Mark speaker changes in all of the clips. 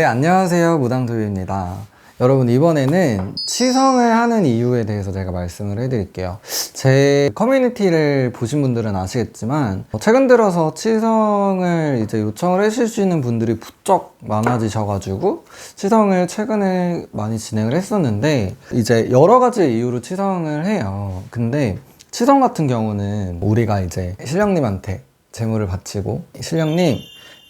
Speaker 1: 안녕하세요. 무당도유입니다. 여러분, 이번에는 치성을 하는 이유에 대해서 제가 말씀을 해드릴게요. 제 커뮤니티를 보신 분들은 아시겠지만 최근 들어서 치성을 이제 요청을 해주시는 분들이 부쩍 많아지셔가지고 치성을 최근에 많이 진행을 했었는데, 이제 여러 가지 이유로 치성을 해요. 근데 치성 같은 경우는 우리가 이제 신령님한테 재물을 바치고, 신령님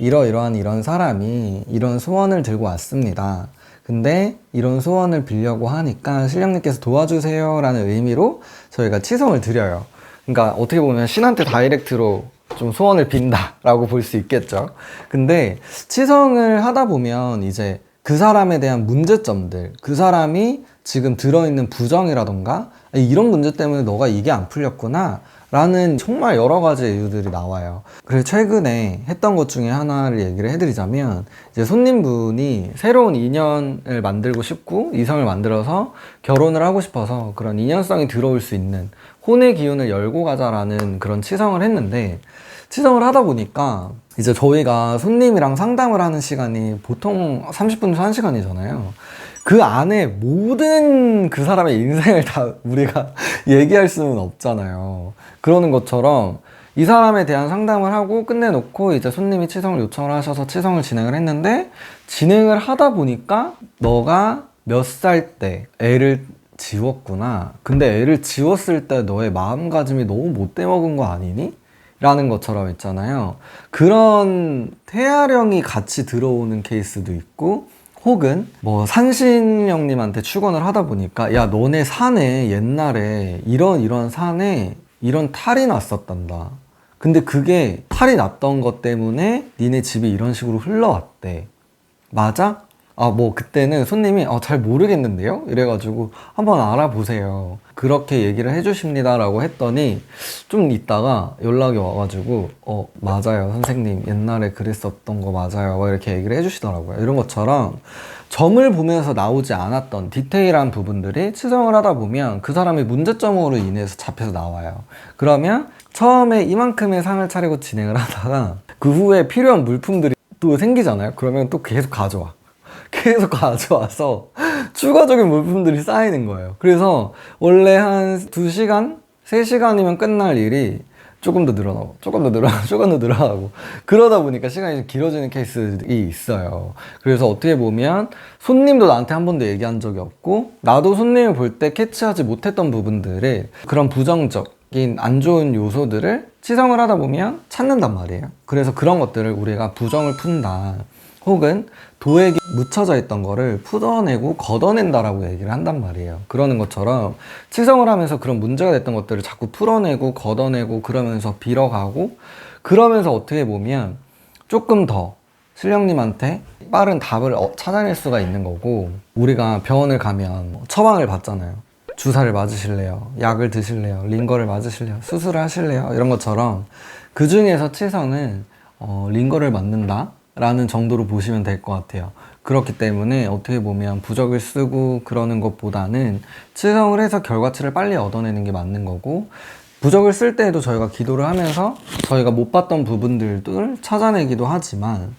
Speaker 1: 이러이러한 이런 사람이 이런 소원을 들고 왔습니다. 근데 이런 소원을 빌려고 하니까 신령님께서 도와주세요 라는 의미로 저희가 치성을 드려요. 그러니까 어떻게 보면 신한테 다이렉트로 좀 소원을 빈다 라고 볼 수 있겠죠. 근데 치성을 하다 보면 이제 그 사람에 대한 문제점들, 그 사람이 지금 들어있는 부정이라던가 이런 문제 때문에 너가 이게 안 풀렸구나 라는 정말 여러 가지 이유들이 나와요. 그래서 최근에 했던 것 중에 하나를 얘기를 해드리자면, 이제 손님분이 새로운 인연을 만들고 싶고 이성을 만들어서 결혼을 하고 싶어서 그런 인연성이 들어올 수 있는 혼의 기운을 열고 가자라는 그런 치성을 했는데, 치성을 하다 보니까 이제 저희가 손님이랑 상담을 하는 시간이 보통 30분에서 1시간이잖아요. 그 안에 모든 그 사람의 인생을 다 우리가 얘기할 수는 없잖아요. 그러는 것처럼 이 사람에 대한 상담을 하고 끝내놓고 이제 손님이 치성을 요청을 하셔서 치성을 진행을 했는데, 진행을 하다 보니까 너가 몇 살 때 애를 지웠구나. 근데 애를 지웠을 때 너의 마음가짐이 너무 못돼 먹은 거 아니니? 라는 것처럼 있잖아요. 그런 태아령이 같이 들어오는 케이스도 있고, 혹은 뭐 산신령님한테 축원을 하다 보니까 야, 너네 산에 옛날에 이런 산에 이런 탈이 났었단다. 근데 그게 탈이 났던 것 때문에 니네 집이 이런 식으로 흘러왔대. 맞아? 아, 뭐 그때는 손님이 잘 모르겠는데요? 이래가지고 한번 알아보세요. 그렇게 얘기를 해주십니다 라고 했더니 좀 있다가 연락이 와가지고 맞아요 선생님, 옛날에 그랬었던 거 맞아요, 이렇게 얘기를 해주시더라고요. 이런 것처럼 점을 보면서 나오지 않았던 디테일한 부분들이 치성을 하다 보면 그 사람의 문제점으로 인해서 잡혀서 나와요. 그러면 처음에 이만큼의 상을 차리고 진행을 하다가 그 후에 필요한 물품들이 또 생기잖아요. 그러면 또 계속 가져와서 추가적인 물품들이 쌓이는 거예요. 그래서 원래 한 2시간, 3시간이면 끝날 일이 조금 더 늘어나고 그러다 보니까 시간이 좀 길어지는 케이스들이 있어요. 그래서 어떻게 보면 손님도 나한테 한 번도 얘기한 적이 없고, 나도 손님을 볼 때 캐치하지 못했던 부분들을, 그런 부정적인 안 좋은 요소들을 치성을 하다 보면 찾는단 말이에요. 그래서 그런 것들을 우리가 부정을 푼다, 혹은 도액이 묻혀져 있던 거를 풀어내고 걷어낸다라고 얘기를 한단 말이에요. 그러는 것처럼 치성을 하면서 그런 문제가 됐던 것들을 자꾸 풀어내고 걷어내고 그러면서 빌어가고, 그러면서 어떻게 보면 조금 더 신령님한테 빠른 답을 찾아낼 수가 있는 거고, 우리가 병원을 가면 처방을 받잖아요. 주사를 맞으실래요? 약을 드실래요? 링거를 맞으실래요? 수술을 하실래요? 이런 것처럼 그 중에서 치성은 링거를 맞는다 라는 정도로 보시면 될 것 같아요. 그렇기 때문에 어떻게 보면 부적을 쓰고 그러는 것보다는 치성을 해서 결과치를 빨리 얻어내는 게 맞는 거고, 부적을 쓸 때에도 저희가 기도를 하면서 저희가 못 봤던 부분들을 찾아내기도 하지만,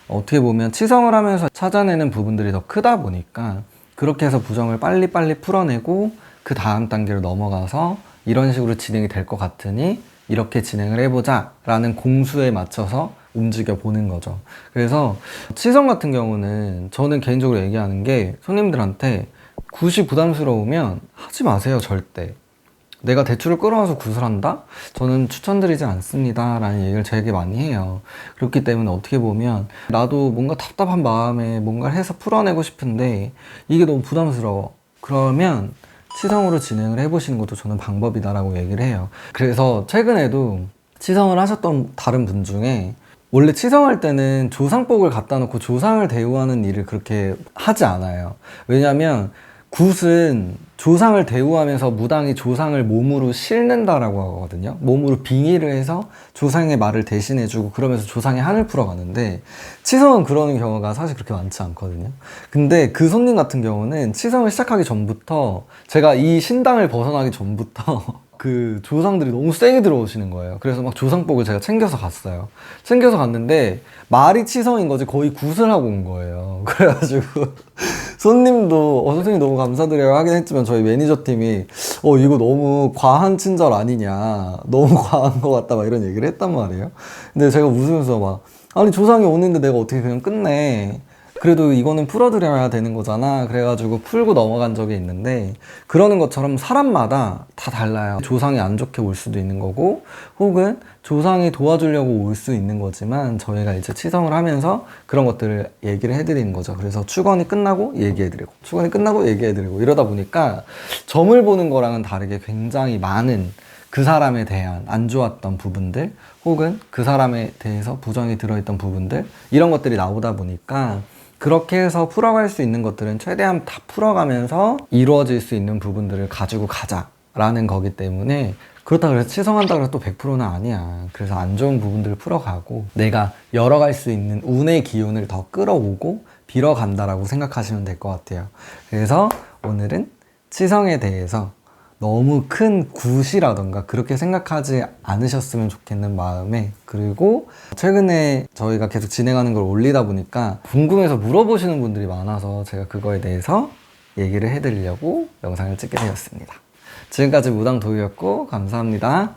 Speaker 1: 어떻게 보면 치성을 하면서 찾아내는 부분들이 더 크다 보니까 그렇게 해서 부정을 빨리빨리 풀어내고 그 다음 단계로 넘어가서 이런 식으로 진행이 될 것 같으니 이렇게 진행을 해보자 라는 공수에 맞춰서 움직여 보는 거죠. 그래서 치성 같은 경우는 저는 개인적으로 얘기하는 게, 손님들한테 굿이 부담스러우면 하지 마세요. 절대. 내가 대출을 끌어와서 굿을 한다? 저는 추천드리지 않습니다 라는 얘기를 되게 많이 해요. 그렇기 때문에 어떻게 보면 나도 뭔가 답답한 마음에 뭔가를 해서 풀어내고 싶은데 이게 너무 부담스러워. 그러면 치성으로 진행을 해보시는 것도 저는 방법이다 라고 얘기를 해요. 그래서 최근에도 치성을 하셨던 다른 분 중에, 원래 치성할 때는 조상복을 갖다 놓고 조상을 대우하는 일을 그렇게 하지 않아요. 왜냐면 굿은 조상을 대우하면서 무당이 조상을 몸으로 싣는다라고 하거든요. 몸으로 빙의를 해서 조상의 말을 대신해주고 그러면서 조상의 한을 풀어가는데, 치성은 그러는 경우가 사실 그렇게 많지 않거든요. 근데 그 손님 같은 경우는 치성을 시작하기 전부터, 제가 이 신당을 벗어나기 전부터 그 조상들이 너무 세게 들어오시는 거예요. 그래서 막 조상복을 제가 챙겨서 갔어요. 챙겨서 갔는데 말이 치성인 거지 거의 굿을 하고 온 거예요. 그래가지고 손님도 선생님 너무 감사드려요 하긴 했지만 저희 매니저팀이 이거 너무 과한 친절 아니냐, 너무 과한 것 같다 막 이런 얘기를 했단 말이에요. 근데 제가 웃으면서 막 아니 조상이 오는데 내가 어떻게 그냥 끝내, 그래도 이거는 풀어드려야 되는 거잖아. 그래가지고 풀고 넘어간 적이 있는데, 그러는 것처럼 사람마다 다 달라요. 조상이 안 좋게 올 수도 있는 거고, 혹은 조상이 도와주려고 올 수 있는 거지만 저희가 이제 치성을 하면서 그런 것들을 얘기를 해드리는 거죠. 그래서 축원이 끝나고 얘기해드리고, 축원이 끝나고 얘기해드리고, 이러다 보니까 점을 보는 거랑은 다르게 굉장히 많은 그 사람에 대한 안 좋았던 부분들, 혹은 그 사람에 대해서 부정이 들어있던 부분들, 이런 것들이 나오다 보니까 그렇게 해서 풀어갈 수 있는 것들은 최대한 다 풀어가면서 이루어질 수 있는 부분들을 가지고 가자라는 거기 때문에, 그렇다고 해서 치성한다고 해서 또 100%는 아니야. 그래서 안 좋은 부분들을 풀어가고 내가 열어갈 수 있는 운의 기운을 더 끌어오고 빌어간다라고 생각하시면 될 것 같아요. 그래서 오늘은 치성에 대해서 너무 큰 굿이라던가 그렇게 생각하지 않으셨으면 좋겠는 마음에, 그리고 최근에 저희가 계속 진행하는 걸 올리다 보니까 궁금해서 물어보시는 분들이 많아서 제가 그거에 대해서 얘기를 해드리려고 영상을 찍게 되었습니다. 지금까지 무당도유였고 감사합니다.